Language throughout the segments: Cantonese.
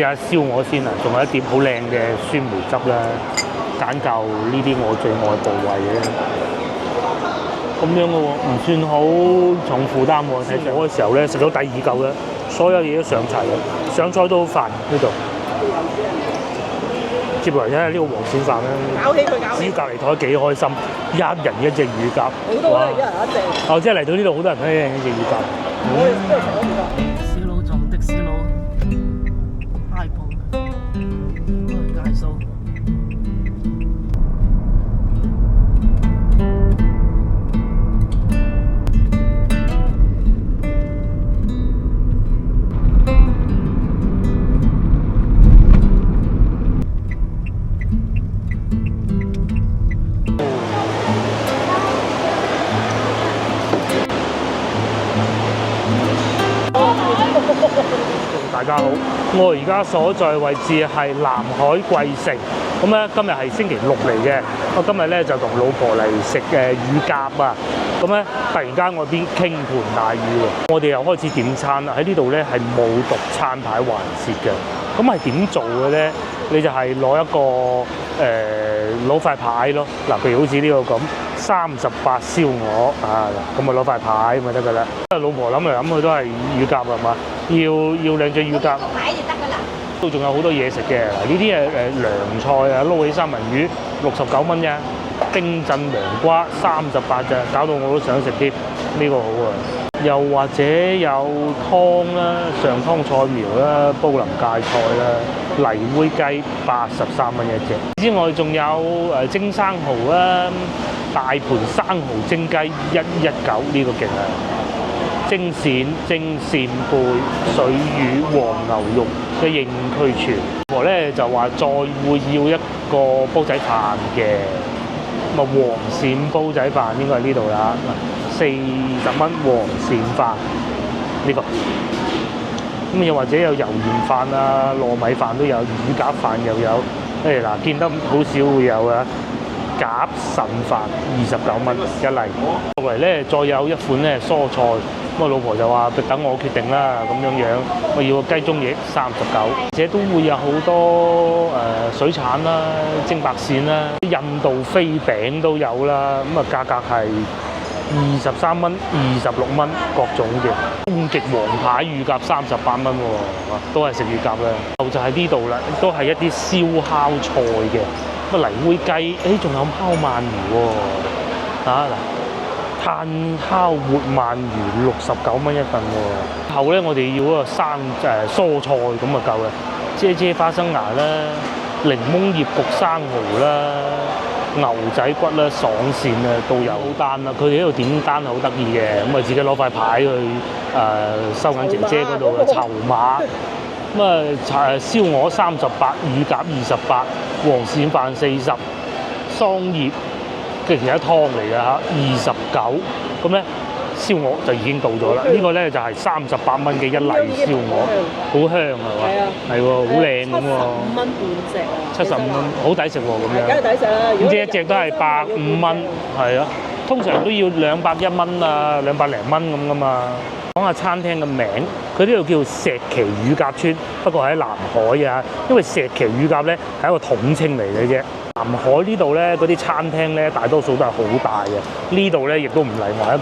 試下燒鵝先啊，仲有一碟好靚嘅酸梅汁啦，揀嚿呢啲我最愛部位嘅。咁樣嘅喎，唔算好重負擔喎。睇上嗰時候咧，食到第二嚿咧，所有嘢都上齊嘅，上菜都好快呢度。接落嚟睇下呢個黃鱔飯啦，搞起佢搞起。至於隔離台幾開心，一人一隻乳鴿，好多人一人一隻。哦，即係嚟到呢度好多人都一人一隻乳鴿。我哋都係食咗乳鴿。小佬撞的士佬，嗨碰，介數。大家好，我而家所在位置係南海貴城，咁咧今日係星期六嚟嘅，我今日咧就同老婆嚟食乳鴿啊，咁咧突然間我邊傾盆大雨喎，我哋又開始點餐啦，喺呢度咧係冇讀餐牌環節嘅，咁係點做嘅咧？你就係攞一個攞塊牌咯，嗱，譬如好似呢個咁38燒鵝啊，咁咪攞塊牌咪得㗎啦。老婆諗嚟諗去都係乳鴿係嘛？要兩隻乳鴿。牌就得㗎啦。都仲有好多嘢食嘅，嗱呢啲涼菜啊，撈起三文魚69蚊啫，冰鎮涼瓜38咋，搞到我都想食添，呢個好啊。又或者有湯啦，上湯菜苗啦，煲淋芥菜啦，泥煨雞83蚊一隻。之外仲有蒸生蠔啦，大盤生蠔蒸雞119呢個勁啊！蒸鱔、蒸扇貝、水魚、黃牛肉嘅應俱全。我咧就話再會要一個煲仔飯嘅，咁啊黃鱔煲仔飯應該係呢度啦，40蚊黃鱔飯呢個。咁又或者有油鹽飯啊、糯米飯都有，乳鴿飯又有。嗱，見得好少會有啊。鴿腎飯29蚊一例，後嚟咧再有一款咧蔬菜，咁啊老婆就話等我決定啦咁樣樣，我要個雞中翼39，而且都會有好多水產啦、蒸白鱔啦、印度飛餅都有啦，咁啊價格係23蚊、26蚊各種嘅，終極王牌乳鴿38蚊喎，都係食乳鴿啦。就係呢度啦，都係一啲燒烤菜嘅。乜泥煨雞，仲有烤鰻魚喎，嗱，炭烤活鰻魚69蚊一份喎。後咧我哋要嗰個蔬菜咁就夠啦，啫花生芽啦，檸檬葉焗生蠔啦，牛仔骨啦、爽鱔啊都有單啦。佢哋呢度點單好得意嘅，咁啊自己攞塊牌去收銀姐姐嗰度嘅籌碼。咁啊燒鵝38，乳鴿28，黃鱔飯40，桑葉嘅其他湯嚟嘅嚇29，咁咧燒鵝就已經到咗啦。呢個咧就係38蚊嘅一例燒鵝，好香係嘛？係喎，好靚咁喎。75蚊半隻啊！75蚊，好抵食喎咁樣。梗係抵食啦！咁即係一隻都係150蚊，係啊。通常都要201蚊啊，200零蚊咁噶嘛。講下餐廳嘅名，佢呢度叫石岐乳鴿村，不過喺南海啊。因為石岐乳鴿咧係一個統稱嚟嘅啫。南海呢度咧嗰啲餐廳咧大多數都係好大嘅，呢度咧亦都唔例外，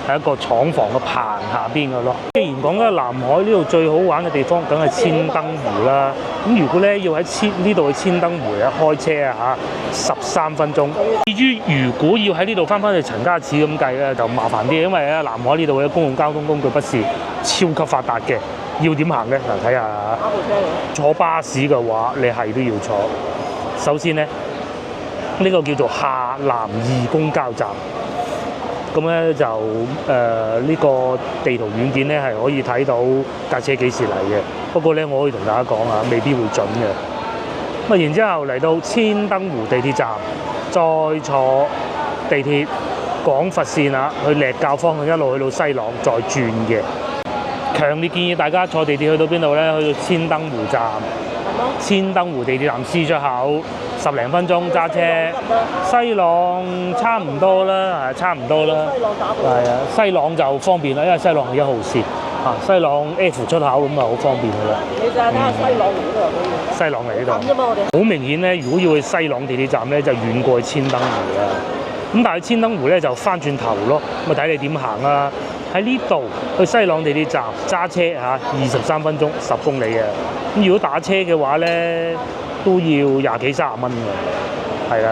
係一個廠房嘅棚下邊嘅咯。既然講緊南海呢度最好玩嘅地方，梗係千燈湖啦。咁如果咧要喺呢度去千燈湖啊開車啊嚇13分鐘。至於如果要喺呢度翻去陳家祠咁計咧，就麻煩啲，因為咧南海呢度嘅公共交通工具不是超級發達嘅，要點行嘅？嗱，睇下坐巴士嘅話，你係都要坐。首先咧。呢個叫做下南義公交站，咁咧就呢個地圖軟件咧係可以睇到架車幾時嚟嘅。不過咧，我可以同大家講啊，未必會準嘅。咁啊，然之後嚟到千燈湖地鐵站，再坐地鐵廣佛線啊，去瀝滘方向一路去到西朗，再轉嘅。強烈建議大家坐地鐵去到邊度咧？去到千燈湖站。千燈湖地鐵站 C 出口10零分鐘揸車，西朗差唔多啦，係差唔多啦。係啊，西朗就方便啦，因為西朗係1號線。西朗 F 出口咁啊，好方便㗎啦。你就睇下西朗嚟呢度可以。西朗嚟呢度。咁啫嘛，我哋。好明顯咧，如果要去西朗地鐵站咧，就遠過去千燈湖啦。咁但係千燈湖咧就翻轉頭咯，咁啊睇你點行啦。喺呢度去西朗地鐵站揸車嚇23分鐘10公里嘅。咁如果打車嘅話咧，都要20幾30蚊㗎。係啦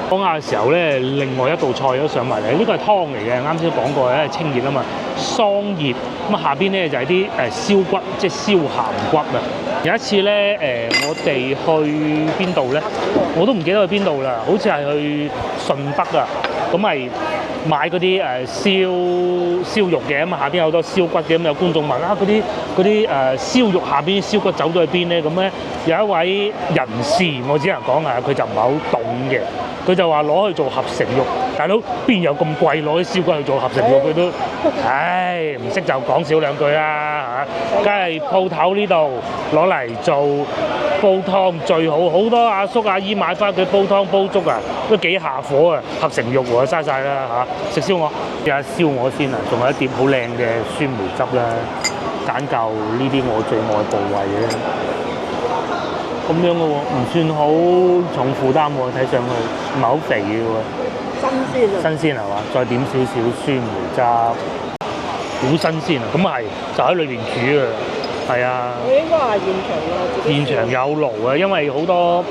嗱，講下嘅時候咧，另外一道菜都上埋嚟，呢個係湯嚟嘅，啱先講過咧，清熱啊嘛，桑葉咁啊，下邊咧就係啲燒骨，即係燒鹹骨啊。有一次咧，我哋去邊度咧？我都唔記得去邊度啦，好似係去順德啊。咁咪買嗰啲燒肉嘅，咁啊下邊有好多燒骨嘅，咁有觀眾問啊，嗰啲燒肉下邊燒骨走咗去邊咧？咁咧有一位人士，我只能講啊，佢就唔係好懂嘅，佢就話攞去做合成肉。大佬邊有咁貴攞啲燒骨去做合成肉？佢都唉唔識就講少兩句啦嚇，梗係鋪頭呢度攞嚟做煲湯最好，好多阿叔阿姨買翻佢煲湯煲粥啊，都幾下火啊，合成肉喎，嘥晒啦嚇！食燒鵝，試下燒鵝先啊，仲有一碟好靚嘅酸梅汁啦，揀夠呢啲我最愛部位嘅，咁樣嘅喎，唔算好重負擔喎，睇上去唔係好肥嘅喎。新鮮係嘛？再點少少酸梅汁，好新鮮啊！咁啊係，就喺裏邊煮啊，係啊。我應該係現場㗎，現場有爐啊，因為好多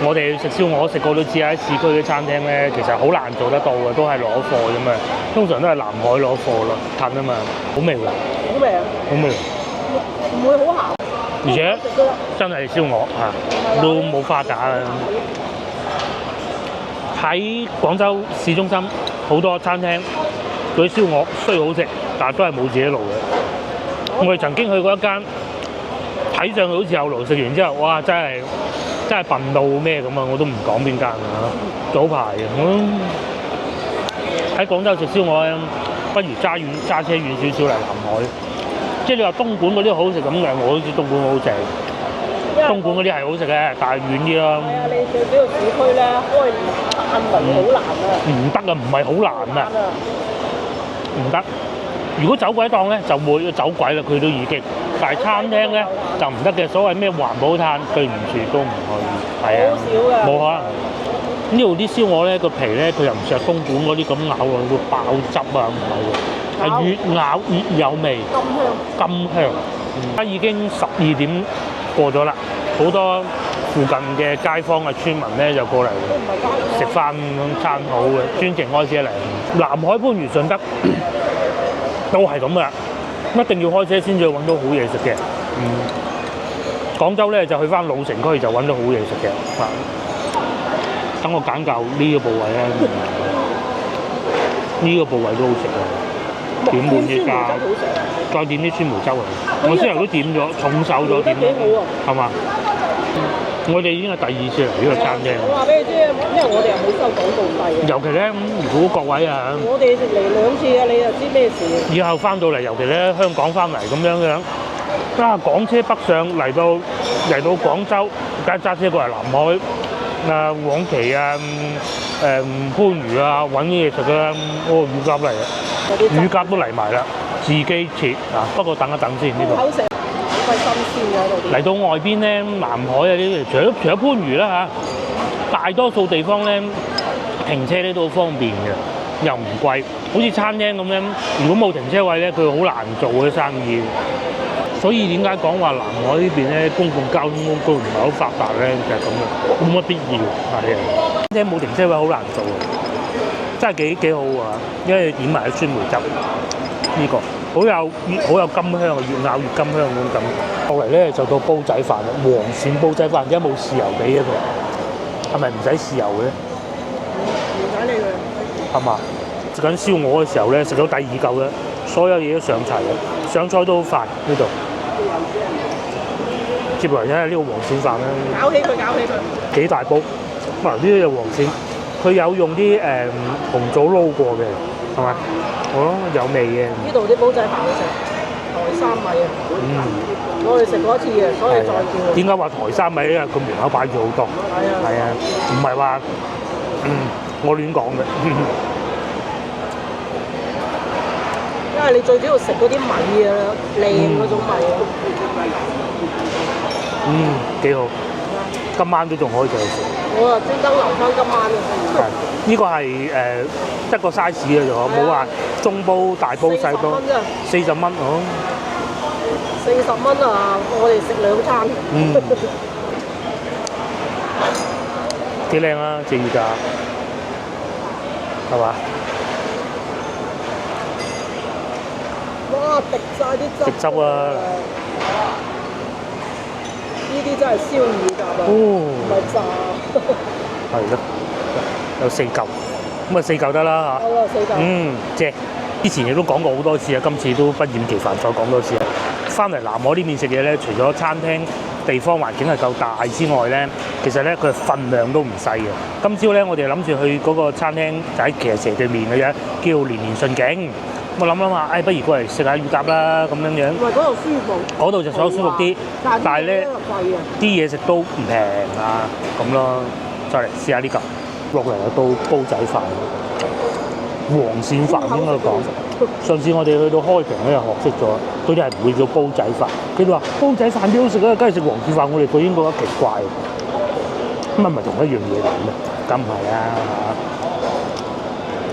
我哋食燒鵝食過都知喺市區嘅餐廳咧，其實好難做得到嘅，都係攞貨啫嘛。通常都係南海攞貨咯，近啊嘛，好味㗎。好味啊！好味，唔會好鹹。而且真係燒鵝嚇，都冇花架啊！喺廣州市中心好多餐廳，嗰啲燒鵝雖好食，但係都係冇自己爐嘅。我哋曾經去過一間，睇上去好似有爐，食完之後，哇！真係笨到咩咁啊！我都唔講邊間啊，早排嘅。喺廣州食燒鵝咧，不如揸車遠少少嚟南海。即係你話東莞嗰啲好食咁嘅，我都知東莞好食。東莞嗰啲係好食嘅，但係遠啲咯。係啊，你去呢個市區咧，開飯雲好難啊！唔得啊，唔係好難啊，唔得。如果走鬼檔咧，就會走鬼啦，佢都已經。但係餐廳咧就唔得嘅，所謂咩環保炭，對唔住都唔可以。係啊，好少㗎。冇可能。呢度啲燒鵝咧個皮咧，佢又唔似東莞嗰啲咁咬落去會爆汁啊，唔係喎，係越咬越有味，甘香。而家已經12點過咗啦，好多附近嘅街坊嘅村民咧就過嚟食翻餐好嘅，專程開車嚟。南海、番禺、順德都係咁噶，一定要開車先至揾到好嘢食嘅。廣州咧就去翻老城區就揾到好嘢食嘅。等我揀夠呢個部位咧，呢個部位都好食啊！點滿啲價，再點啲酸梅粥啊！我之後都點咗，重手咗點咗，係嘛？我哋已經係第2次嚟呢個餐廳。我話俾你知，因為我哋又冇收廣告費。尤其咧，如果各位啊，我哋嚟2次啊，你就知咩事。以後翻到嚟，尤其咧香港翻嚟咁樣，港車北上嚟到廣州，梗係揸車過嚟南海。黃岐啊，番禺啊，揾啲嘢食啦，乳鴿嚟啊，乳鴿都嚟埋啦，自己切啊，不過等一等先呢度。好食，好新鮮嘅喺度。嚟到外邊咧，南海啊啲，除咗番禺啦嚇，大多數地方咧停車咧都好方便嘅，又唔貴。好似餐廳咁樣，如果冇停車位咧，佢好難做嘅生意。所以點解講話南海呢邊咧公共交通工具唔係好發達咧？就係咁嘅，冇乜必要係啊。即係冇停車位好難做啊，真係幾好啊！因為點埋啲酸梅汁，呢個好有甘香啊，越咬越甘香嗰種感覺。後嚟咧就到煲仔飯啦，黃鱔煲仔飯，而家冇豉油俾啊佢，係咪唔使豉油嘅？唔使理佢。係嘛？食緊燒鵝嘅時候咧，食到第2嚿咧，所有嘢都上齊啦，上菜都好快呢度。接嚟睇下呢個黃鱔飯啦，搞起佢，幾大煲。嗱呢個黃鱔，佢有用啲紅棗撈過嘅，係咪？哦，有味嘅。呢度啲煲仔飯好食，台山米啊。我哋食過一次嘅，所以再叫。點解話台山米咧？佢門口擺住好多。係啊，唔係話我亂講嘅。一因為你最主要食嗰啲米啊，靚嗰種米啊。幾好，今晚都仲可以繼續食。我啊專登留翻今晚係，呢個係得個 size 嘅啫，冇話中煲、大煲、細煲。40蚊哦。40蚊啊！我哋食2餐。幾靚啊！隻魚架，係嘛？哇！滴晒啲汁。滴汁啊！呢啲真係燒乳鴿啊！唔係炸。係咯，有4嚿，咁啊4嚿得啦嚇。好啦，4嚿。正。之前亦都講過好多次啊，今次都不厭其煩再講多次啊。翻嚟南海呢邊食嘢咧，除咗餐廳地方環境係夠大之外咧，其實咧佢份量都唔細嘅。今朝咧我哋諗住去嗰個餐廳就喺其實斜對面嘅啫，叫年年順景。我諗下，不如過嚟食下乳鴿啦咁樣樣。唔係嗰度舒服。嗰度就所舒服啲，但係咧啲嘢食都唔平啊咁咯。再嚟試下呢嚿，落嚟有道煲仔飯，黃鱔飯應該講。上次我哋去到開平咧，又學識咗，佢哋係唔會叫煲仔飯。佢哋話煲仔飯幾好食啊，梗係食黃鱔飯。我哋佢應該覺得奇怪，咁係咪同一樣嘢嚟咩？梗唔係啊！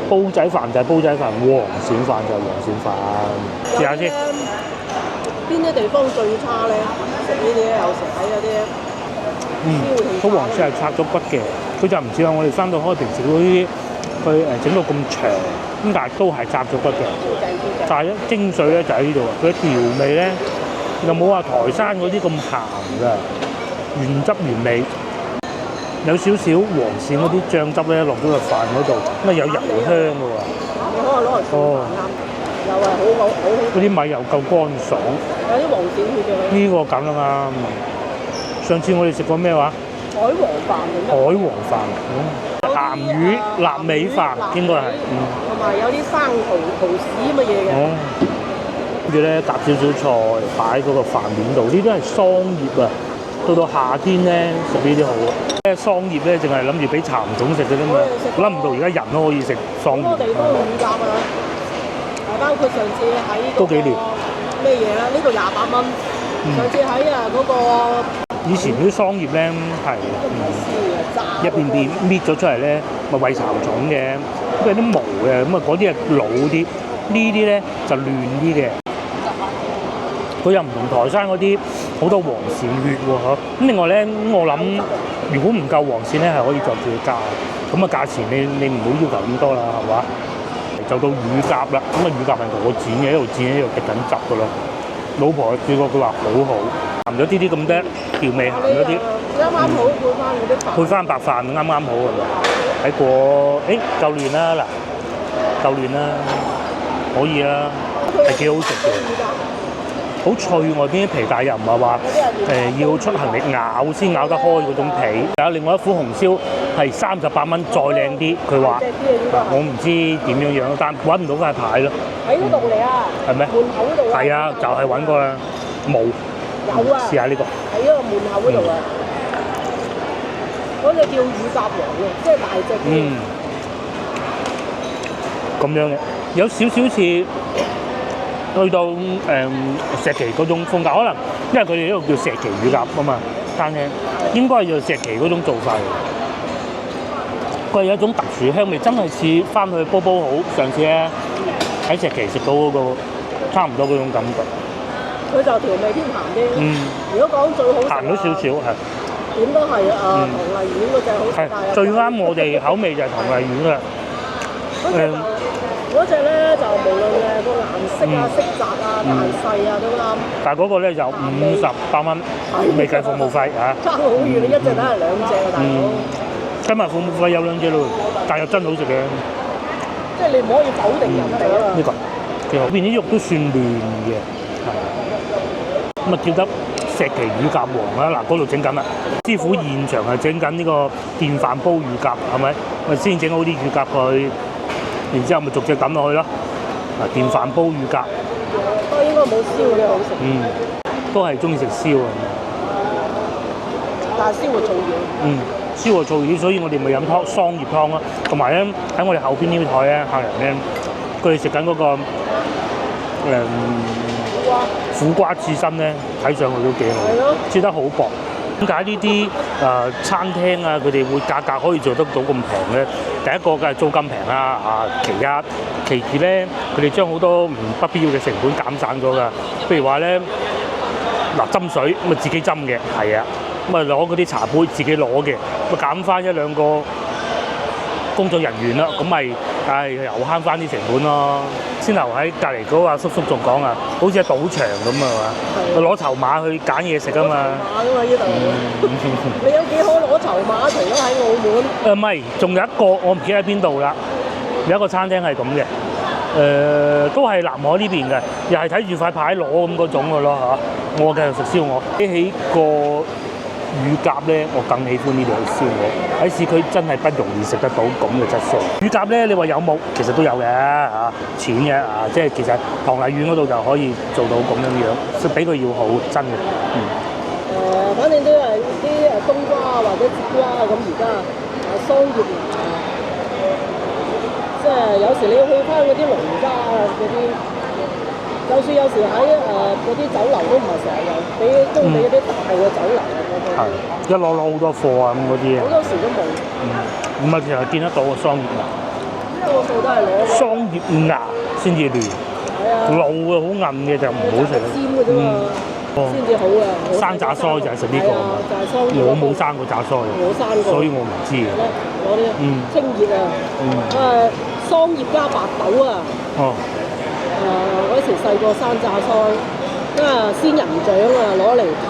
煲仔飯就係煲仔飯，黃鱔飯就係黃鱔飯。試下先。邊啲地方最差咧？食呢啲有時睇嗰啲。個黃鱔係拆咗骨嘅，佢就唔似話我哋翻到開平食嗰啲，佢整到咁長，咁但係都係拆咗骨嘅。但係咧精髓咧就喺呢度啊！佢調味咧又冇話台山嗰啲咁鹹㗎，原汁原味。有少少黃鱔嗰啲醬汁咧落咗個飯嗰度，咁啊有油香嘅喎。你可能攞嚟做飯啱，又係好。嗰啲米又夠乾爽。有啲黃鱔血嘅。呢個揀得啱。上次我哋食過咩話？海皇飯咁。海皇飯，鹹魚臘味飯應該係。同埋有啲生蠔豉乜嘢嘅。跟住咧夾少少菜擺嗰個飯面度，呢啲係桑葉啊！到夏天咧食呢啲好啊！桑葉咧淨係諗住俾蠶蟲食嘅啫嘛，諗唔到而家人都可以食桑葉。好多地方乳鴿啊，包括上次喺都幾年咩嘢啦？呢度28蚊。上次喺嗰個。以前啲桑葉咧係一片片搣咗出嚟咧，咪餵蠶蟲嘅，咁有啲毛嘅，咁啊嗰啲係老啲，呢啲咧就嫩啲嘅。佢又唔同台山嗰啲好多黃鱔血喎，嗬。咁另外咧，我諗如果唔夠黃鱔咧，係可以再自己加。咁啊價錢你唔好要求咁多啦，係嘛？就到乳鴿啦，咁啊乳鴿係我剪嘅，一路剪一路滴緊汁噶咯。老婆試過，佢話好好，鹹咗啲咁多調味，鹹咗啲。啱啱好配翻嗰啲飯。配翻白飯啱啱好係咪？喺過夠嫩啦嗱，夠嫩啦，可以啦，係幾好食嘅。好脆外邊啲皮，但係又唔係話要出行力咬先咬得開嗰種皮。有另外一款紅燒係38蚊，再靚啲。佢話我唔知點樣樣，但揾唔到塊牌咯。喺嗰度嚟啊！係咩？門口嗰度啊！係啊，就係揾過啦，冇。有啊！試下呢個。喺嗰個門口嗰度啊！嗰隻叫乳鴿王嘅，即係大隻嘅。咁樣嘅，有少少似。去到石岐嗰種風格，可能因為佢哋呢度叫石岐乳鴿啊嘛，餐廳應該係要石岐嗰種做法嘅。佢係有一種特殊香味，真係似翻去煲好。上次咧喺石岐食到嗰個差唔多嗰種感覺。佢就調味偏鹹啲。如果講最好食鹹咗少少係。點都係唐麗苑嗰隻好食。係最啱我哋口味就係唐麗苑啦。嗰隻咧就無論個顏色啊、色澤啊、大細啊都啱。但係嗰個咧就58蚊，未計服務費嚇。爭好遠，一隻都係2隻啊，大佬。今日服務費有2隻咯，但係又真好食嘅。即係你唔可以否定人哋啊嘛。呢個其實邊啲肉都算嫩嘅，係。咁啊叫得石岐乳鴿王啦，嗱嗰度整緊啦，師傅現場係整緊呢個電飯煲乳鴿，係咪？咪先整好啲乳鴿佢。然之後咪逐隻抌落去咯。電飯煲乳鴿，都應該冇燒嘅好食。都係中意食燒啊。但係燒會燥嘢。燒會燥魚，所以我哋咪飲桑葉湯咯。同埋咧喺我哋後邊呢台咧客人咧，佢哋食緊嗰個哇！苦瓜刺身咧，睇上去都幾好，係咯，切得好薄。點解呢啲餐廳啊，佢哋會價格可以做得到咁平咧？第一個梗係租金平啦，其一，其二咧，佢哋將好多不必要嘅成本減省咗㗎。譬如話咧，斟水咁啊自己斟嘅，係啊，咁啊攞嗰啲茶杯自己攞嘅，咁啊減翻一兩個工作人員啦，咁咪又慳翻啲成本咯。先頭喺隔離嗰個叔叔仲講啊，好似係賭場咁啊嘛，佢攞籌碼去揀嘢食啊嘛。馬㗎嘛呢度，你有幾好攞籌碼？除咗喺澳門，唔係，仲有一個我唔記得喺邊度啦。有一個餐廳係咁嘅，都係南海呢邊嘅，又係睇住塊牌攞咁嗰種嘅咯嚇。我繼續食燒鵝，比起個乳鴿咧，我更喜歡呢度嘅燒鵝。喺市區真係不容易食得到咁嘅質素。乳鴿咧，你話有冇？其實都有嘅嚇，錢嘅即係其實唐麗苑嗰度就可以做到咁樣樣，比佢要好真嘅。反正都係啲冬瓜或者節瓜咁，而家桑葉即係有時你要去翻嗰啲農家嗰啲，就算有時喺嗰啲酒樓都唔係成日有，俾嗰啲大嘅酒樓啊嗰啲。係一攞好多貨啊咁嗰啲啊。好多時都冇。唔係，其實見得到個桑葉芽。多數都係攞桑葉芽先至嫩，老嘅好韌嘅就唔好食。尖嘅啫嘛，先至好啊。生炸腮就係食呢個。就係桑葉。我冇生過炸腮，我生過，所以我唔知嘅。攞啲清熱啊，桑葉加白豆啊。哦。嗰時細個生炸腮，仙人掌啊，攞嚟塗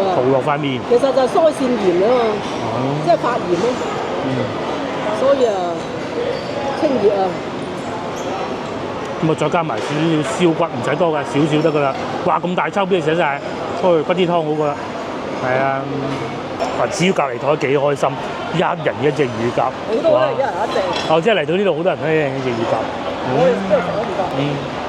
啊。塗落塊面。其實就係腮腺炎啊嘛，即係發炎咯。所以清熱啊。咁啊，再加埋少少燒骨，唔使多㗎，少少得㗎啦。哇，咁大抽俾你食晒，出去骨啲湯好過啦。係啊，只要隔離台幾開心，一人一隻乳鴿。好多都係一人一隻。哦，即係嚟到呢度好多人都一人一隻乳鴿。我哋都係食咗乳鴿。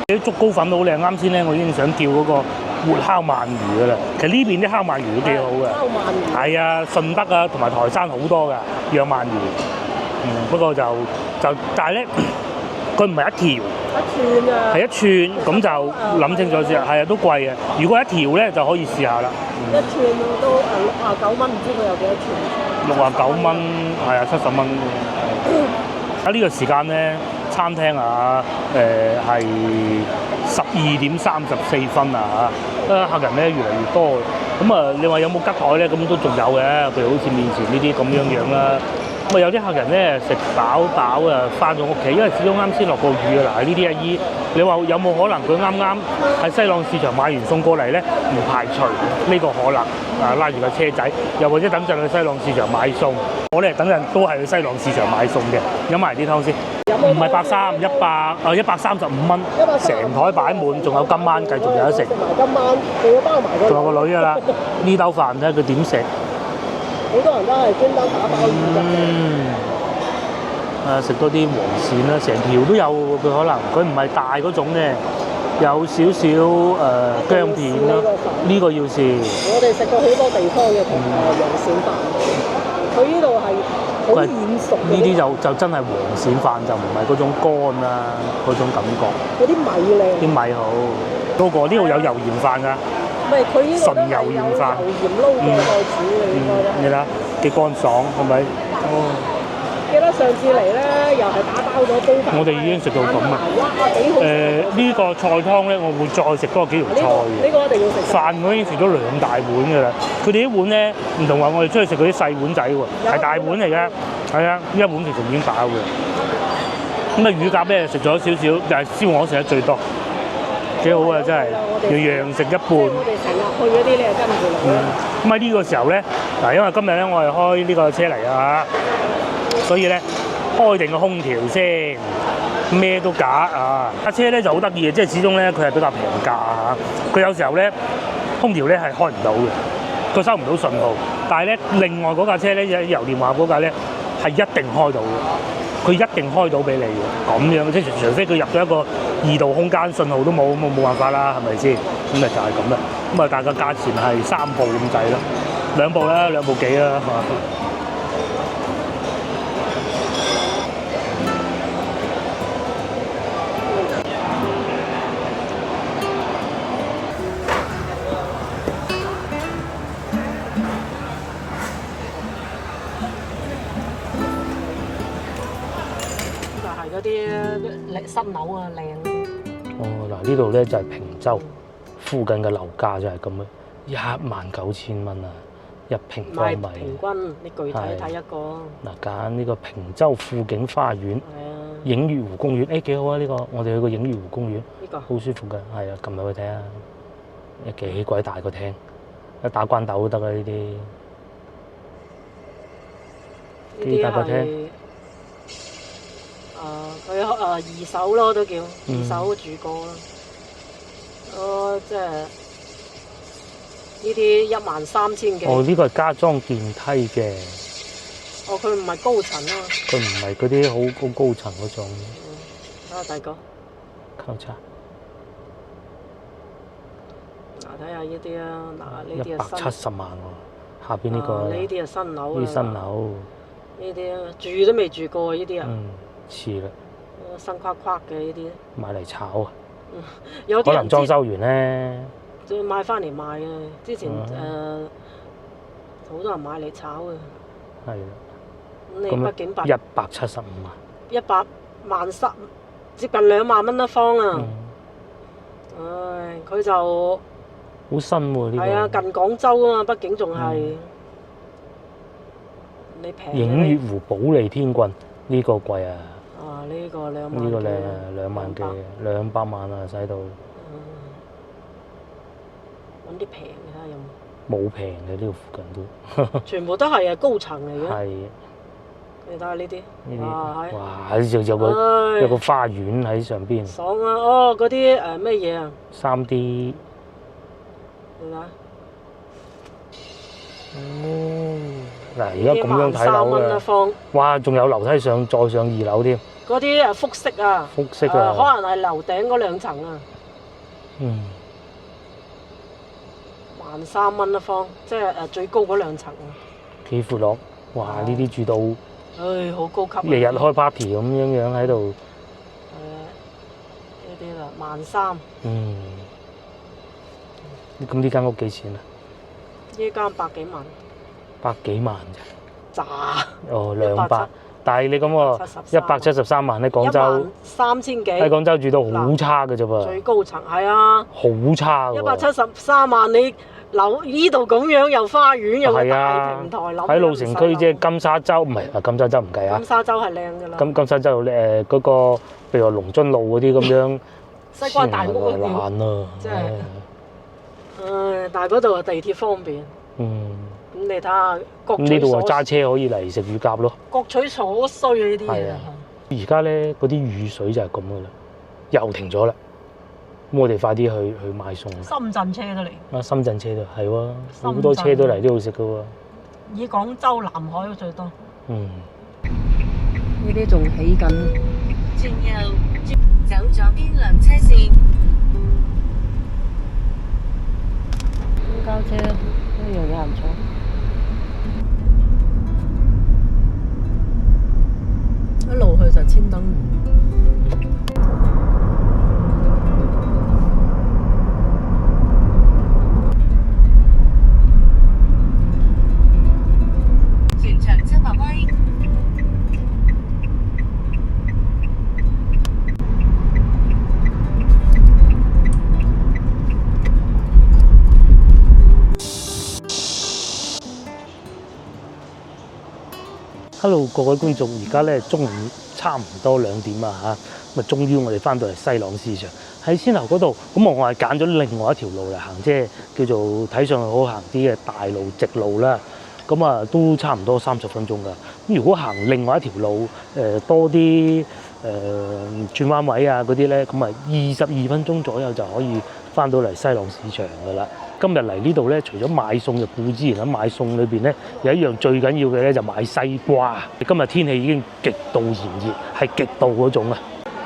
啲竹篙粉好靚，啱先咧我已經想叫嗰個活烤鰻魚㗎啦。其實呢邊啲烤鰻魚都幾好嘅。烤鰻魚。係啊，順德啊同埋台山好多㗎養鰻魚。不過但係咧，佢唔係一條。一串啊！係一串，咁就諗清楚先。係啊，都貴嘅。如果一條咧，就可以試下啦。一串都69蚊，唔知佢有幾多串？69蚊，係啊，70蚊。喺呢個時間咧，餐廳係12:34啊嚇，客人咧越嚟越多。咁啊，你話有冇吉台咧？咁都仲有嘅，譬如好似面前呢啲咁樣啦。咁啊有啲客人咧食飽啊，翻咗屋企，因為始終啱先落過雨啊。嗱，呢啲阿姨，你話有冇可能佢啱啱喺西朗市場買完餸過嚟咧？唔排除呢個可能。拉住架車仔，又或者等陣去西朗市場買餸。我咧等陣都係去西朗市場買餸嘅，飲埋啲湯先。唔係135蚊，成台擺滿，仲有今晚繼續有得食。食埋今晚，仲要包埋個。仲有個女㗎啦，呢兜飯睇下佢點食。好多人都係專登打包魚㗎。食多啲黃鱔啦，成條都有喎。佢可能佢唔係大嗰種咧，有少少薑片啦。呢個要試。我哋食過好多地方嘅黃鱔飯，佢呢度係好軟熟嘅。呢啲就真係黃鱔飯，就唔係嗰種乾啦嗰種感覺。嗰啲米靚。啲米好。嗰個呢度有油鹽飯㗎。唔係佢呢個純油鹽飯，油鹽撈過再煮嘅應該都係。你睇幾乾爽係咪？記得上次嚟咧，又係打包咗煲飯。我哋已經食到咁啊！哇，幾好食！呢個菜湯咧，我會再食多幾條菜嘅。呢個一定要食。飯我已經食咗2大碗㗎啦。佢哋啲碗咧唔同話我哋出去食嗰啲細碗仔喎，係大碗嚟嘅。係啊，一碗其實已經飽嘅。咁啊，乳鴿咧食咗少少，但係燒鵝食得最多。幾好啊！真係樣樣食一半。我哋成日去嗰啲你係跟住嚟。咁喺呢個時候咧，因為今日咧我係開呢個車嚟啊，所以咧開定個空調先，咩都假啊！架車咧就好得意嘅，即係始終咧佢係比較平價嚇。佢有時候咧空調咧係開唔到嘅，佢收唔到信號。但係咧另外嗰架車咧油電話嗰架咧係一定開到嘅，佢一定開到俾你嘅。咁樣即係除非佢入咗一個2度空間，信號都冇辦法啦，係咪先？咁咪就係咁啦。咁啊，但係個價錢係3部咁滯咯，2部啦，2部幾啦，係嘛？啲新樓啊，靚嗰啲。哦，嗱呢度咧就係平洲附近嘅樓價就係咁樣，19,000蚊啊，1平唔係方米。平均，你具體睇一個。嗱，揀呢個平洲富景花園、係啊，映月湖公園，誒幾好啊！呢個我哋去過映月湖公園，呢個好舒服㗎。係啊，撳入去睇下，幾鬼大個廳，一打關鬥都得啊！呢啲幾大個廳。佢二手咯，都叫二手住過啦。即係呢啲13,000幾。哦，呢個係加裝電梯嘅。哦，佢唔係高層啊。佢唔係嗰啲好高層嗰種。睇下第二個。交叉。嗱，睇下呢啲啊，嗱呢啲係170萬喎，下邊呢個。呢啲係新樓啊。呢啲新樓。呢啲啊，住都未住過呢啲啊。似啦。新框框嘅呢啲。買嚟炒啊！有啲可能裝修完咧。再買翻嚟賣嘅，之前好多人買嚟炒嘅。係啦。咁你畢竟175萬。100萬3，接近2萬蚊一方啊！唉，佢就好新喎呢個。係啊，近廣州啊嘛，畢竟仲係你平。映月湖保利天郡呢個貴啊！呢個2萬。呢個靚2萬幾，200萬啊，使到。揾啲平嘅睇下有冇。冇平嘅呢個附近都。全部都係高層嚟嘅。係。你睇下呢啲。呢啲。哇！有個花園喺上邊。爽啊！哦，嗰啲咩嘢啊？3D。你睇。嗱，而家咁樣睇樓啊！哇，仲有樓梯上，再上2樓添。嗰啲複式啊。複式啊。可能係樓頂嗰2層啊。13,000蚊一方，即係最高嗰2層啊。幾闊落？哇！呢啲住到〜好高級。日日開 party 咁樣喺度。呢啲啦，13,000。咁呢間屋幾錢啊？呢間百幾萬。百幾萬咋？哦，200，但係你咁喎，173萬喺廣州。13000幾。喺廣州住到好差嘅啫噃。最高層係啊。好差喎。173萬，你樓呢度咁樣又花園又個大平台，喺老城區即係金沙洲，唔係金沙洲唔計啊。金沙洲係靚㗎啦。金沙洲嗰個，譬如話龍津路嗰啲咁樣。西關大屋嗰啲。爛啊！真係。但係嗰度地鐵方便。咁你睇下，各取所需。呢度揸車可以嚟食乳鴿咯。各取所需呢啲嘢。而家咧嗰啲雨水就係咁㗎啦，又停咗啦。咁我哋快啲去買餸。深圳車都嚟。深圳車都係喎，好多車都嚟呢度食㗎喎。以廣州南海最多。呢啲仲起緊。轉右，走左邊兩車線。公交車一樣有人坐。一路去就千燈湖。全長700米。Hello， 各位觀眾，而家咧中午差唔多2點啊嚇，咁啊終於我哋翻到嚟西朗市場喺先頭嗰度，咁我係揀咗另外一條路嚟行，即係叫做睇上去好行啲嘅大路直路啦。咁啊都差唔多30分鐘㗎。咁如果行另外一條路，多啲轉彎位啊嗰啲咧，咁啊22分鐘左右就可以翻到嚟西朗市場㗎啦。今日嚟呢度咧，除咗買餸就固之然啦，買餸裏邊咧有一樣最緊要嘅咧就買西瓜。今日天氣已經極度炎熱，係極度嗰種啊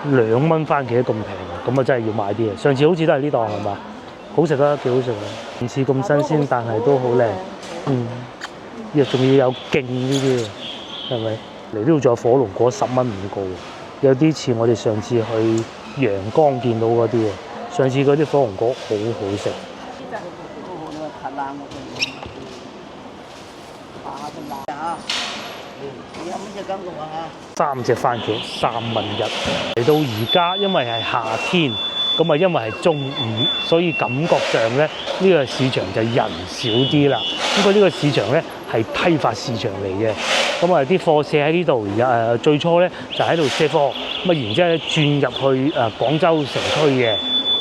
，2蚊番茄咁平，咁啊真係要買啲啊！上次好似都係呢檔係嘛？好食啊，幾好食啊！唔似咁新鮮，但係都好靚。又仲要有莖呢啲啊，係咪？嚟呢度仲有火龍果10蚊5個，有啲似我哋上次去陽江見到嗰啲啊。上次嗰啲火龍果好好食。有乜隻金屬啊？ 3隻番茄3蚊1。嚟到而家，因為係夏天，咁啊因為係中午，所以感覺上咧呢個市場就人少啲啦。不過呢個市場咧係批發市場嚟嘅，咁啊啲貨卸喺呢度，最初咧就喺度卸貨，咁啊然之後咧轉入去廣州城區嘅。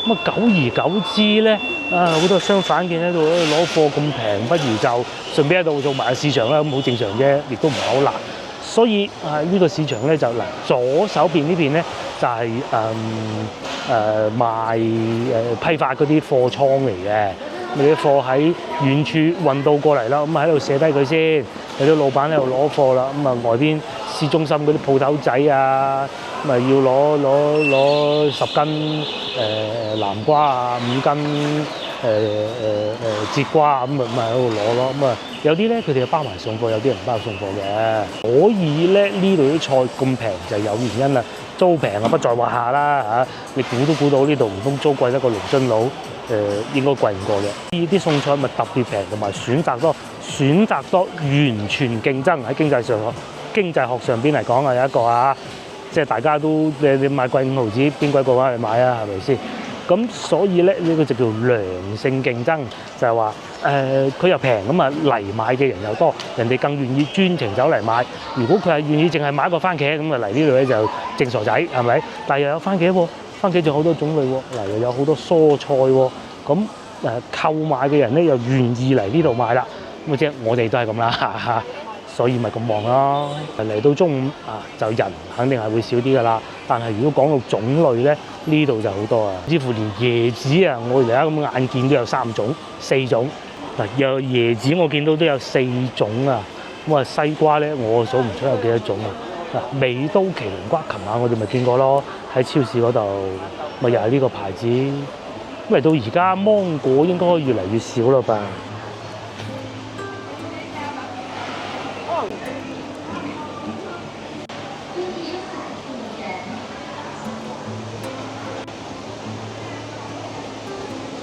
咁啊久而久之咧，好多商販見喺度攞貨咁平，不如就順便喺度做埋市場啦，咁好正常啫，亦都唔係好難。所以呢個市場咧就嗱，左手邊呢邊咧就係賣批發嗰啲貨倉嚟嘅，咁啲貨喺遠處運到過嚟啦，咁喺度寫低佢先，有啲老闆喺度攞貨啦，咁啊外邊市中心嗰啲鋪頭仔啊，咁啊要攞10斤南瓜啊，5斤節瓜咁咪喺度攞咯，咁啊有啲咧佢哋包埋送貨，有啲人唔包送貨嘅。所以咧呢度啲菜咁平就有原因啦，租平啊不在話下啦嚇，你估都估到呢度唔通租貴得過倫敦佬？應該貴唔過嘅。呢啲餸菜咪特別平，同埋選擇多，完全競爭喺經濟學上邊嚟講係有一個啊，即係大家都你買貴5毫子，邊鬼個話你買啊？係咪先？咁所以咧呢個就叫良性競爭，就係話佢又平咁啊嚟買嘅人又多，人哋更願意專程走嚟買。如果佢係願意淨係買一個番茄咁啊嚟呢度咧就正傻仔係咪？但係又有番茄喎，番茄仲有好多種類喎，嗱又有好多蔬菜喎，咁購買嘅人咧又願意嚟呢度買啦。咁即係我哋都係咁啦，所以咪咁旺咯。嚟到中午就人肯定係會少啲㗎啦。但係如果講到種類咧，呢度就好多啊！似乎連椰子啊，我而家咁眼見都有3種、4種。嗱，有椰子我見到都有4種啊。咁啊，西瓜咧我數唔出有幾多種啊。嗱，美都麒麟瓜，琴晚我哋咪見過咯，喺超市嗰度，咪又係呢個牌子。咁嚟到而家芒果應該越嚟越少啦吧？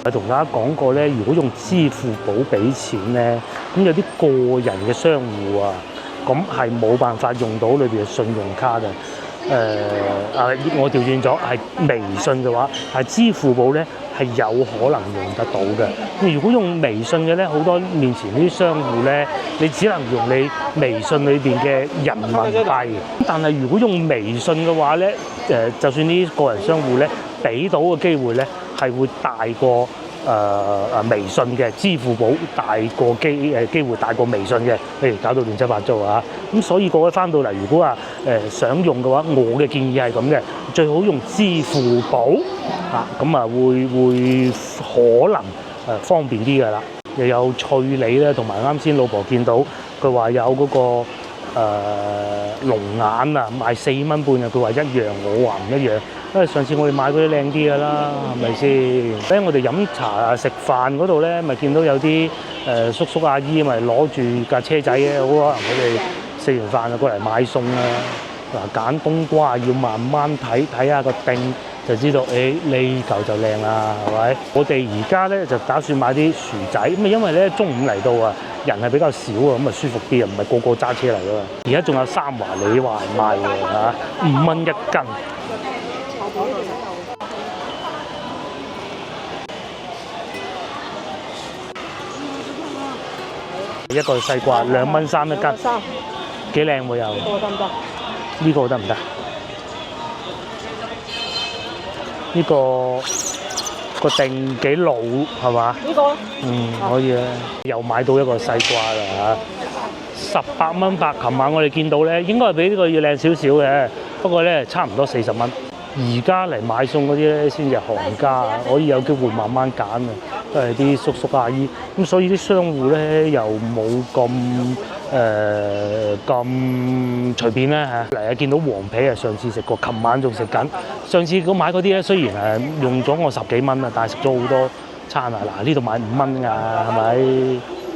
我同大家講過咧，如果用支付寶俾錢咧，咁有啲個人嘅商戶啊，咁係冇辦法用到裏邊嘅信用卡嘅。我調轉咗係微信嘅話，但係支付寶咧係有可能用得到嘅。如果用微信嘅咧，好多面前呢啲商戶咧，你只能用你微信裏邊嘅人民幣。但係如果用微信嘅話咧，就算呢啲個人商戶咧，俾到嘅機會咧，係會大過微信嘅，支付寶大過機會大過微信嘅，譬如搞到亂七八糟啊！咁所以各位翻到嚟，如果話想用嘅話，我嘅建議係咁嘅，最好用支付寶咁會可能方便啲㗎啦。又有脆梨咧，同埋啱先老婆見到佢話有嗰個龍眼啊，賣4蚊半啊，佢話一樣，我話唔一樣。因為上次我哋買嗰啲靚啲㗎啦，係咪先？咧我哋飲茶啊、食飯嗰度咧，咪見到有啲叔叔阿姨咪攞住架車仔嘅，好可能佢哋食完飯就過嚟買餸啊。嗱，揀冬瓜要慢慢睇下個頂，就知道呢嚿就靚啦，係咪？我哋而家咧就打算買啲薯仔，咁啊因為咧中午嚟到啊，人係比較少啊，咁啊舒服啲啊，唔係個個揸車嚟㗎嘛。而家仲有三華李華賣㗎嚇，5蚊1斤。一個西瓜2蚊3一斤，幾靚喎又。呢個得唔得？呢個得唔得？呢個定幾老係嘛？呢個可以啊。又買到一個西瓜啦嚇，18蚊8。琴晚我哋見到咧，應該係比呢個要靚少少嘅，不過咧差唔多40蚊。而家嚟買餸嗰啲咧先至行家，可以有機會慢慢揀啊，都係啲叔叔阿姨。咁所以啲商戶咧又冇咁隨便咧嚇。嚟啊見到黃皮啊，上次食過，琴晚仲食緊。上次我買嗰啲咧，雖然係用咗我10幾蚊啊，但係食咗好多餐啊。嗱，呢度買5蚊㗎，係咪？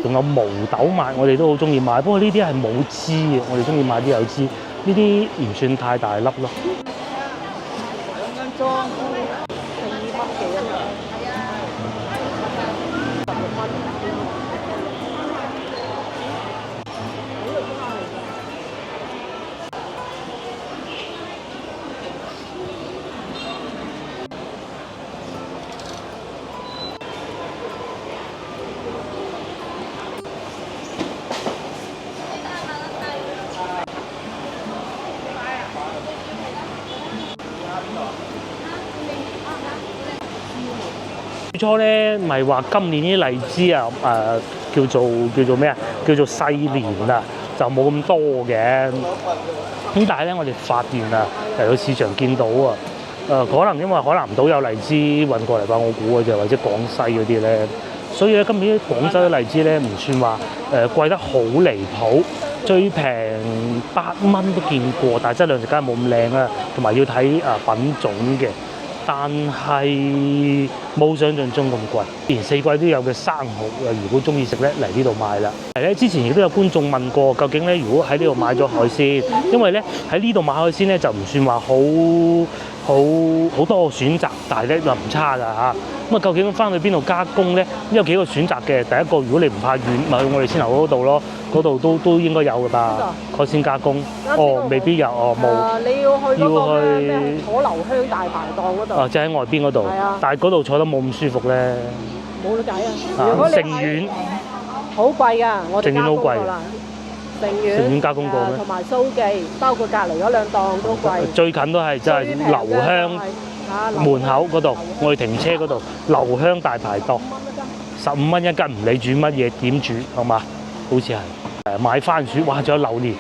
仲有毛豆賣，我哋都好中意買。不過呢啲係冇枝嘅，我哋中意買啲有枝。呢啲唔算太大粒咯。裝2蚊幾啊？16蚊。初咧咪話今年啲荔枝啊叫做咩啊？叫做細年啊，就冇咁多嘅。咁但係咧，我哋發現啊，嚟到市場見到啊，可能因為海南島有荔枝運過嚟吧，我估嘅啫，或者廣西嗰啲咧。所以咧，今年廣州嘅荔枝咧唔算話貴得好離譜，最平8蚊都見過，但係質量就梗係冇咁靚啦，同埋要睇品種嘅。但係冇想象中咁貴，連四季都有嘅生蠔，如果中意食咧嚟呢度買啦。係咧，之前亦都有觀眾問過，究竟咧如果喺呢度買咗海鮮，因為咧喺呢度買海鮮咧就唔算話好多選擇，但係咧就唔差㗎嚇。咁啊，究竟翻去邊度加工咧？有幾個選擇嘅。第一個，如果你唔怕遠，咪去我哋先頭嗰度咯，嗰度都應該有㗎吧？海鮮加工，未必有，冇。你要去嗰個咩楚留香大排檔嗰度。即係喺外邊嗰度，但係嗰度坐得冇咁舒服咧。冇得計啊！如果你成丸好貴㗎，我哋加工過啦。成丸加工過咩？同埋蘇記，包括隔離嗰兩檔都貴。最近都係真係留香門口嗰度，我哋停車嗰度留香大排檔，15蚊一斤，唔理煮乜嘢點煮，好嘛？好似係買番薯，哇！仲有榴蓮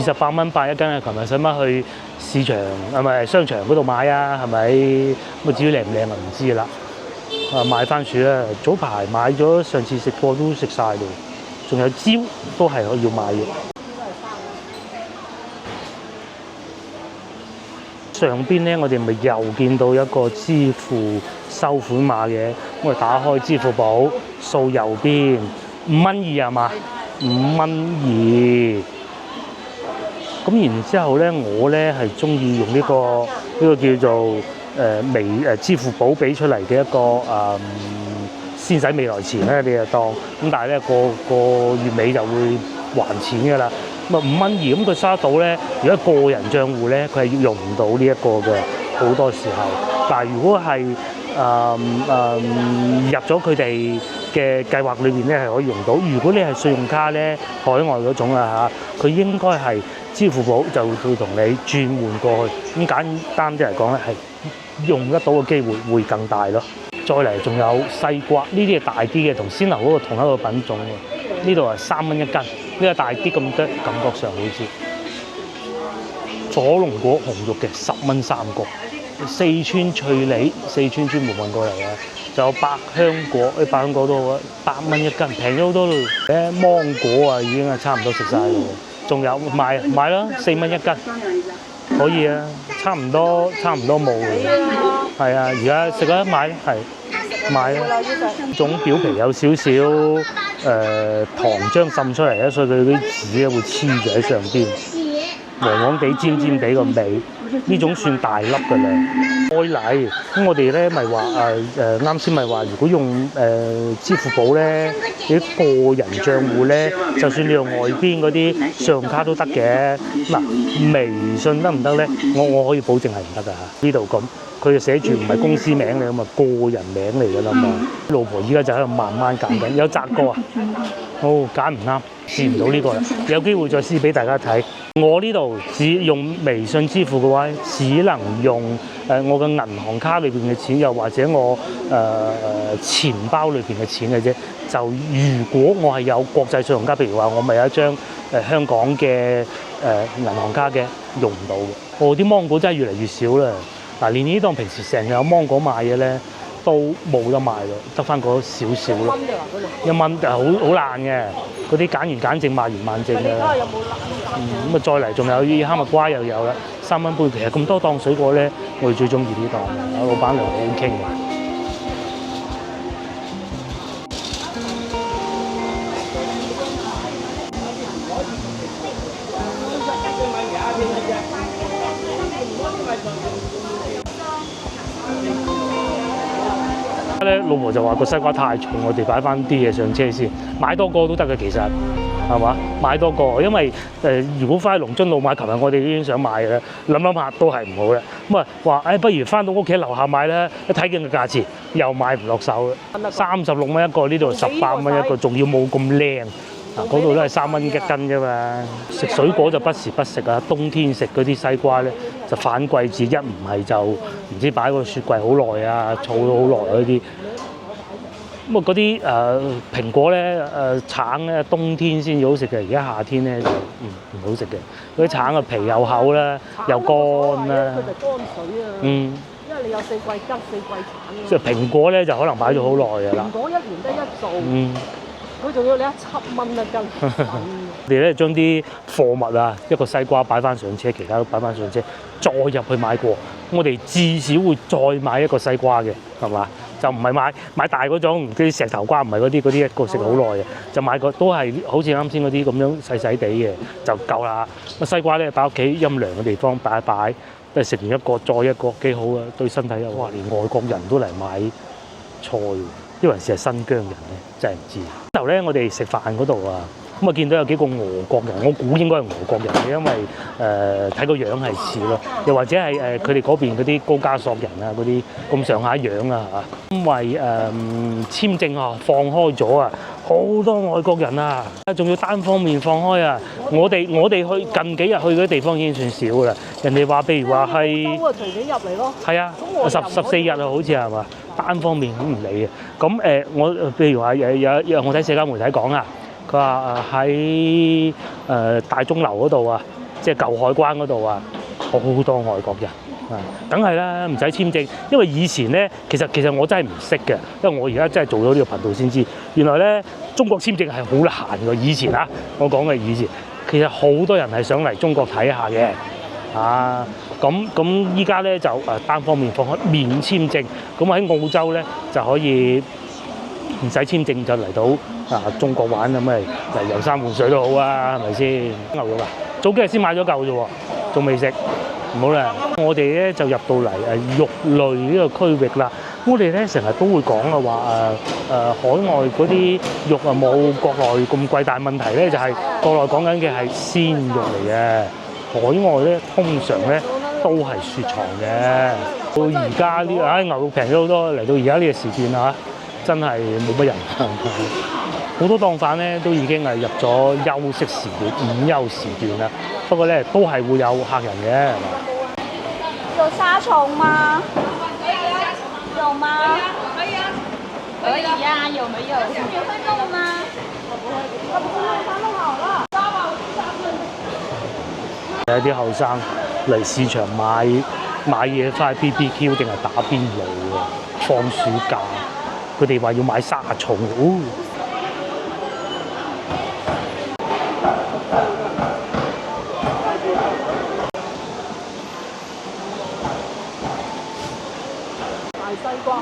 28蚊8一斤啊！琴日使乜去市場咪商場嗰度買啊？係咪？咁至於靚唔靚啊？唔知啦。買番薯咧，早排買咗，上次食過都食晒咯。仲有蕉都係要買嘅。上邊咧，我哋咪又見到一個支付收款碼嘅，我哋打開支付寶，掃右邊5蚊2係嘛？5蚊2。咁然之後咧，我咧係中意用呢個叫做支付寶俾出嚟嘅一個先使未來錢咧，你就當咁，但係咧個月尾就會還錢㗎啦。咁啊5蚊2，咁佢收得到咧。如果個人帳戶咧，佢係用唔到呢一個嘅，好多時候。但係如果係入咗佢哋嘅計劃裏邊咧，係可以用到。如果你係信用卡咧，海外嗰種啊嚇，佢應該係支付寶就會同你轉換過去。咁簡單啲嚟講咧，係用得到嘅機會會更大咯。再嚟仲有西瓜，呢啲係大啲嘅，同鮮牛嗰個同一個品種喎。呢度係3蚊一斤，呢個大啲咁多，感覺上好似火龍果紅肉嘅10蚊3個。四川脆梨，四川專門運過嚟嘅，仲有百香果，啲百香果都好8蚊一斤，平咗好多咯。芒果啊，已經係差唔多食晒咯。仲有買啦，4蚊一斤，可以啊，差唔多冇嘅。係啊，而家食啦，買係買啦。種表皮有少少糖漿滲出嚟咧，所以佢啲籽咧會黐住喺上邊，黃黃地、尖尖地個尾。呢種算大粒嘅啦。愛禮咁我哋咧咪話啱先咪話，如果用支付寶咧，你啲個人帳戶咧，就算你用外邊嗰啲信用卡都得嘅。嗱，微信得唔得咧？我可以保證係唔得㗎嚇。呢度咁，佢就寫住唔係公司名嚟㗎嘛，個人名嚟㗎啦嘛。老婆依家就喺度慢慢揀緊，有擇過啊？揀唔啱，試唔到呢個啦。有機會再試俾大家睇。我呢度只用微信支付嘅話，只能用我嘅銀行卡裏邊嘅錢，又或者我錢包裏邊嘅錢嘅啫。就如果我係有國際信用卡，譬如話我咪有一張香港嘅銀行卡嘅，用唔到嘅。啲芒果真係越嚟越少啦。嗱，連呢檔平時成日有芒果賣嘅咧，都冇得賣咯，得翻嗰少少咯。1蚊就好爛嘅，嗰啲揀完揀剩賣完賣剩嘅。咁啊，再嚟仲有啲哈密瓜又有啦，3蚊杯。其實咁多檔水果咧，我哋最中意呢檔，老闆娘好傾嘅。咧，老婆就話個西瓜太重，我哋擺翻啲嘢上車先，買多個都得嘅，其實係嘛？買多個，因為如果翻去龍津路買，琴日我哋已經想買嘅啦，諗下都係唔好啦。咁啊話不如翻到屋企樓下買啦，一睇見個價錢又買唔落手嘅，36蚊一個，呢度18蚊一個，仲要冇咁靚。嗰度都係3蚊一斤啫嘛。食水果就不時不食啊，冬天食嗰啲西瓜咧就反季節，一唔係就唔知擺個雪櫃好耐啊，儲咗好耐嗰啲。咁啊嗰啲蘋果咧橙咧冬天先至好食嘅，而家夏天咧就唔好食嘅。嗰啲橙嘅皮又厚啦，又乾啦。佢就乾水啊。嗯。因為你有四季桔、四季橙啊。即係蘋果咧就可能擺咗好耐㗎啦。蘋果一年得一造。嗯。佢仲要你7蚊一斤。我哋咧將啲貨物啊，一個西瓜擺翻上車，其他都擺翻上車，再入去買過。我哋至少會再買一個西瓜嘅，係嘛？就唔係買大嗰種，啲石頭瓜唔係嗰啲一個食好耐嘅，就買個都係好似啱先嗰啲咁樣細細地嘅就夠啦。個西瓜咧擺屋企陰涼嘅地方擺一擺，即係食完一個再一個幾好啊，對身體又哇！連外國人都嚟買菜，因為係新疆人咧，真係唔知。之後咧，我哋食飯嗰度啊。咁啊，見到有幾個俄國人，我估應該係俄國人嘅，因為睇個樣係似咯，又或者係佢哋嗰邊嗰啲高加索人啊，嗰啲咁上下樣啊嚇。因為簽證啊放開咗啊，好多外國人啊，仲要單方面放開啊。我哋去近幾日去嗰啲地方已經算少啦。人哋話，譬如話係都係隨便入嚟咯。係啊，14日啊，好似係嘛，單方面都唔理嘅。咁我譬如話有我睇社交媒體講啊。佢話喺大鐘樓嗰度啊，即係舊海關嗰度啊，好多外國人啊，梗係啦，唔使簽證。因為以前咧，其實我真係唔識嘅，因為我而家真係做咗呢個頻道先知，原來咧中國簽證係好難㗎。以前啊，我講嘅以前，其實好多人係想嚟中國睇下嘅，啊，咁依家咧就單方面放開免簽證，咁喺澳洲咧就可以唔使簽證就嚟到。中國玩咁咪嚟遊山玩水都好啊，係咪先？牛肉啊，早幾日先買咗嚿啫喎，仲未食，唔好啦。我哋咧就入到嚟肉類呢個區域啦。我哋咧成日都會講嘅話海外嗰啲肉啊冇國內咁貴，但係問題咧就係國內講緊嘅係鮮肉嚟嘅，海外咧通常咧都係雪藏嘅。到而家呢牛肉平咗好多，嚟到而家呢個時段啊，真係冇乜人。好多檔販咧都已經係入咗休息時段、午休時段啦。不過咧都係會有客人嘅，係嘛？有沙蟲嗎？有嗎？可以呀，有沒有？你會弄嗎？有啲後生嚟市場買嘢翻去 BBQ 定係打邊爐喎，放暑假，佢哋話要買沙蟲。西瓜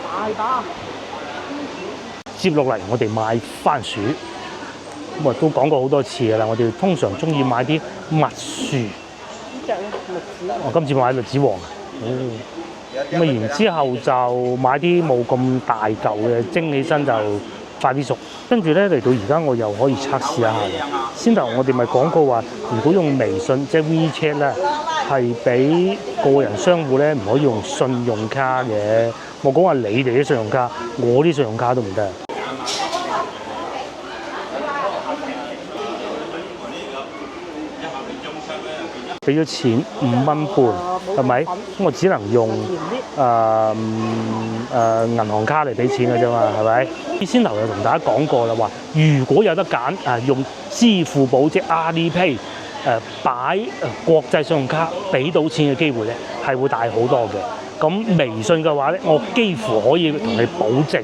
大把。接落嚟，我哋買番薯，咁啊都講過好多次㗎啦。我哋通常中意買啲蜜薯。呢隻咧栗子。我今次買栗子王。咁啊，然之後就買啲冇咁大嚿嘅，蒸起身就快啲熟。跟住咧嚟到而家，我又可以測試一下嘅。先頭我哋咪講過話，如果用微信即係 WeChat 咧，係俾個人商戶咧唔可以用信用卡嘅。我講話你哋啲信用卡，我啲信用卡都唔得。俾咗錢5蚊半，係咪？咁我只能用銀行卡嚟俾錢嘅啫嘛，係咪？先頭又同大家講過啦，話如果有得揀用支付寶即係 Alipay 擺國際信用卡俾到錢嘅機會咧，係會大好多嘅。咁微信嘅話咧，我幾乎可以同你保證，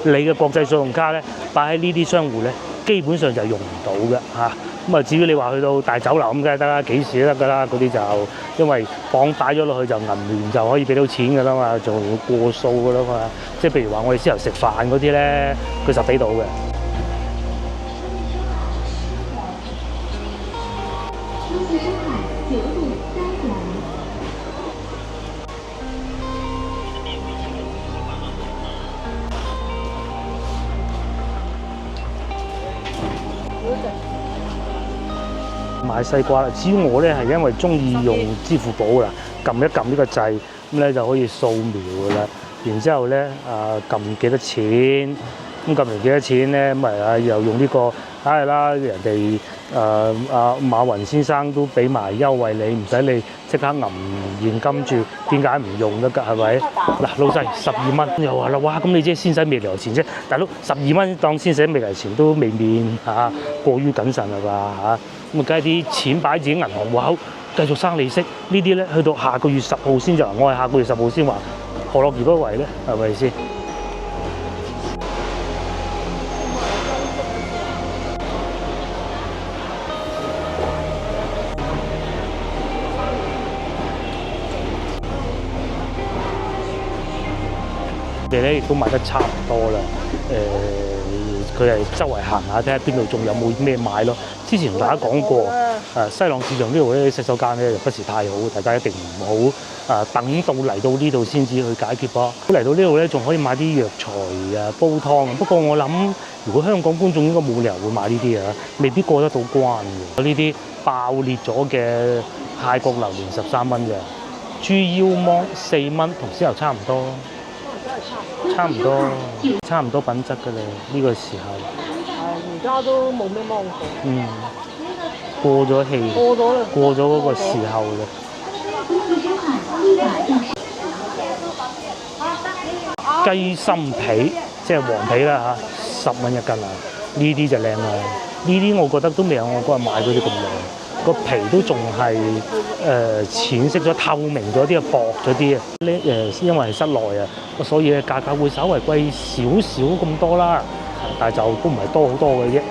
你嘅國際信用卡咧擺喺呢啲商戶咧，基本上就用唔到嘅嚇。咁啊，至於你話去到大酒樓咁，梗係得啦，幾時都得㗎啦。嗰啲就因為綁擺咗落去就銀聯就可以俾到錢㗎啦嘛，仲要過數㗎啦嘛。即係譬如話我哋之後食飯嗰啲咧，佢實俾到嘅。買西瓜啦，至於我咧係因為中意用支付寶啦，撳一撳呢個掣，咁咧就可以掃描噶啦。然之後咧撳幾多錢，咁撳完幾多錢咧？咁咪又用呢個，梗係啦，人哋馬雲先生都俾埋優惠你，唔使你即刻揞現金住，點解唔用得㗎？係咪？嗱，老細12蚊又話啦，哇！咁你即係先使未來錢啫，大佬12蚊當先使未來錢都未免嚇過於謹慎啦吧嚇？咁啊，梗係啲錢擺自己銀行戶口，繼續生利息。呢啲咧去到下個月10號先就話，我係下個月10號先話，何樂而不為咧？係咪先？我哋咧亦都買得差唔多啦，佢係周圍行下睇下邊度仲有冇咩買咯。之前同大家講過，西朗市場呢度咧洗手間咧就不是太好，大家一定唔好等到嚟到呢度先至去解決噃。嚟到呢度咧仲可以買啲藥材煲湯。不過我諗，如果香港觀眾應該冇理由會買呢啲未必過得到關嘅。呢啲爆裂咗嘅泰國榴蓮13蚊嘅，豬腰芒4蚊，同豉油差唔多。差唔多品質㗎啦，呢個時候。而家都冇咩芒果。過咗氣。過咗嗰個時候啦。雞心皮即係黃皮啦嚇，10蚊一斤啊！呢啲就靚啦，呢啲我覺得都未有我嗰日買嗰啲咁靚。個皮都仲係淺色咗、透明咗啲薄咗啲啊！因為係室內啊，所以價格會稍微貴少少咁多啦，但係就都唔係多好多嘅啫。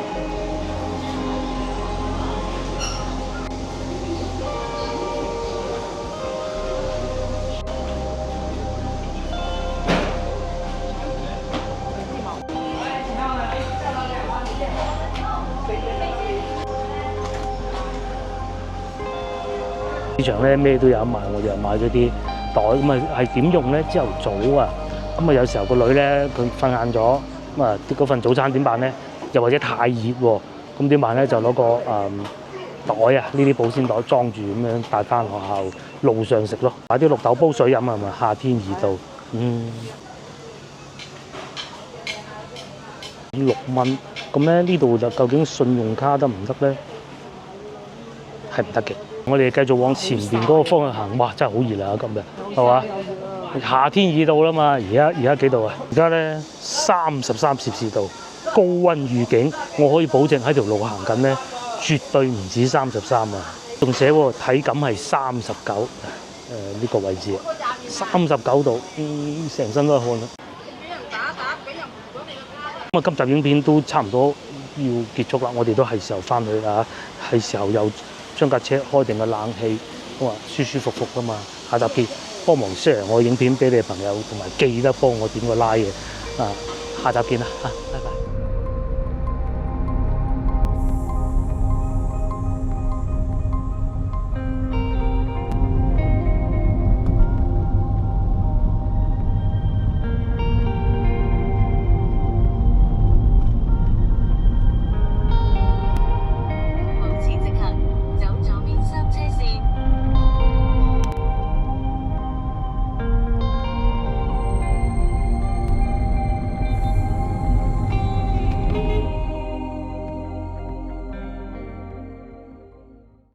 市場咧咩都有得賣，我就買咗啲袋咁啊，係點用咧？朝頭早啊，咁啊有時候個女咧佢瞓晏咗，咁啊啲嗰份早餐點辦咧？又或者太熱喎，咁點辦咧？就攞個袋啊，呢啲保鮮袋裝住咁樣帶翻學校路上食咯。買啲綠豆煲水飲啊，咪夏天熱到6蚊，咁咧呢度就究竟信用卡得唔得咧？係唔得嘅。我哋繼續往前邊嗰個方向行，哇！真係好熱啊，今日係嘛？夏天熱到啦嘛，而家幾度啊？而家咧33攝氏度，高溫預警，我可以保證喺條路行緊咧，絕對唔止33啊！仲寫喎，體感係39，呢個位置39度，成身都係汗啦。咁啊，今集影片都差唔多要結束啦，我哋都係時候翻去啦，係時候又將架車開定個冷氣，咁啊舒舒服服噶嘛。下集見，幫忙 share 我嘅影片俾你嘅朋友，同埋記得幫我點個 like 嘅。下集見啦，拜拜。